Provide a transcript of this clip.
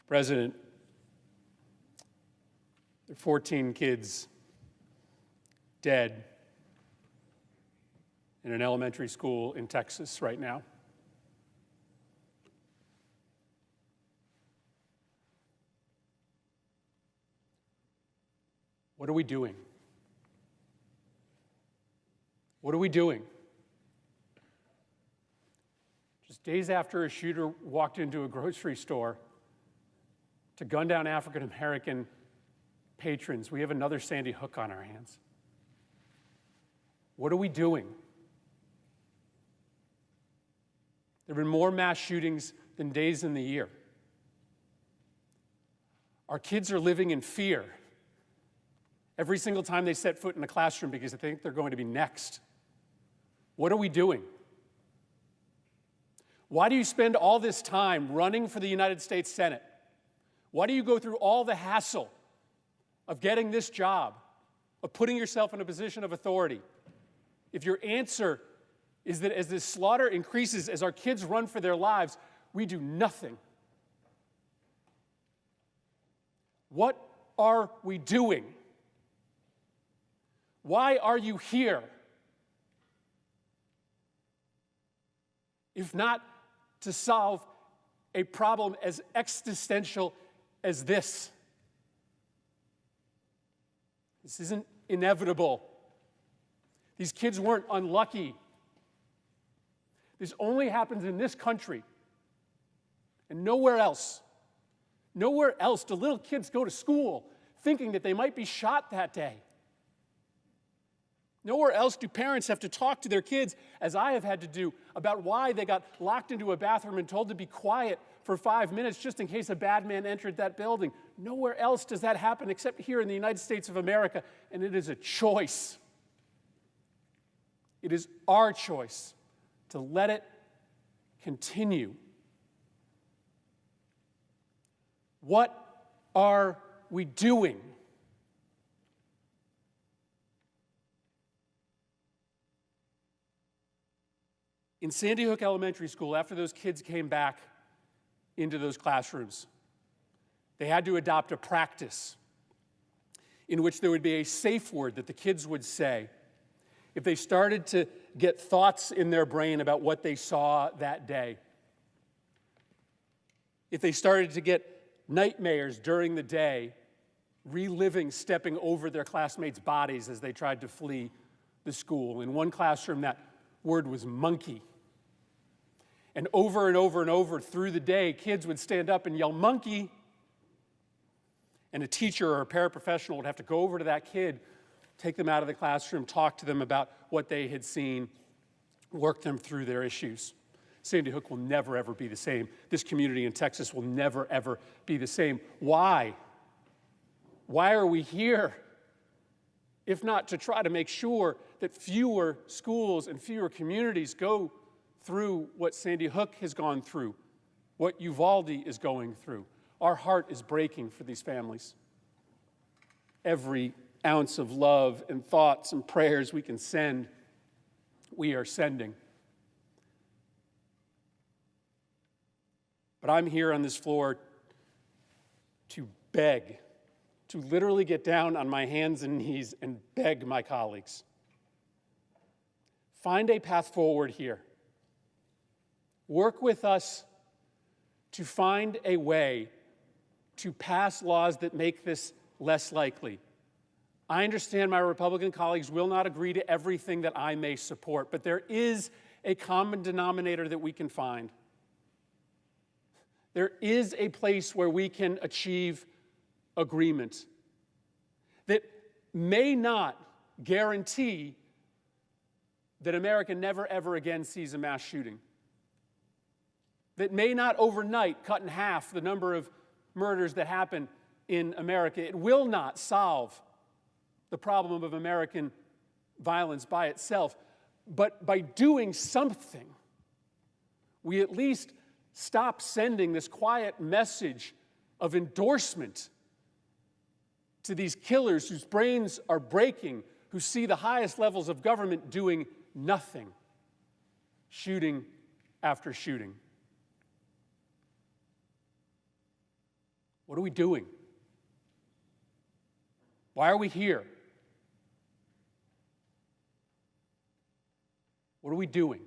Mr. President, there are 14 kids dead in an elementary school in Texas right now. What are we doing? What are we doing? Just days after a shooter walked into a grocery store to gun down African American patrons, we have another Sandy Hook on our hands. What are we doing? There have been more mass shootings than days in the year. Our kids are living in fear every single time they set foot in a classroom because they think they're going to be next. What are we doing? Why do you spend all this time running for the United States Senate? Why do you go through all the hassle of getting this job, of putting yourself in a position of authority, if your answer is that as this slaughter increases, as our kids run for their lives, we do nothing? What are we doing? Why are you here? If not to solve a problem as existential as this. This isn't inevitable. These kids weren't unlucky. This only happens in this country and nowhere else. Nowhere else do little kids go to school thinking that they might be shot that day. Nowhere else do parents have to talk to their kids, as I have had to do, about why they got locked into a bathroom and told to be quiet for 5 minutes just in case a bad man entered that building. Nowhere else does that happen except here in the United States of America, and it is a choice. It is our choice to let it continue. What are we doing? In Sandy Hook Elementary School, after those kids came back into those classrooms, they had to adopt a practice in which there would be a safe word that the kids would say if they started to get thoughts in their brain about what they saw that day. If they started to get nightmares during the day, reliving stepping over their classmates' bodies as they tried to flee the school. In one classroom, that word was monkey. And over through the day, kids would stand up and yell, "Monkey!" And a teacher or a paraprofessional would have to go over to that kid, take them out of the classroom, talk to them about what they had seen, work them through their issues. Sandy Hook will never, ever be the same. This community in Texas will never, ever be the same. Why? Why are we here? If not to try to make sure that fewer schools and fewer communities go through what Sandy Hook has gone through, what Uvalde is going through. Our heart is breaking for these families. Every ounce of love and thoughts and prayers we can send, we are sending. But I'm here on this floor to beg, to literally get down on my hands and knees and beg my colleagues. Find a path forward here. Work with us to find a way to pass laws that make this less likely. I understand my Republican colleagues will not agree to everything that I may support, but there is a common denominator that we can find. There is a place where we can achieve agreement that may not guarantee that America never, ever again sees a mass shooting, that may not overnight cut in half the number of murders that happen in America. It will not solve the problem of American violence by itself, but by doing something, we at least stop sending this quiet message of endorsement to these killers whose brains are breaking, who see the highest levels of government doing nothing, shooting after shooting. What are we doing? Why are we here? What are we doing?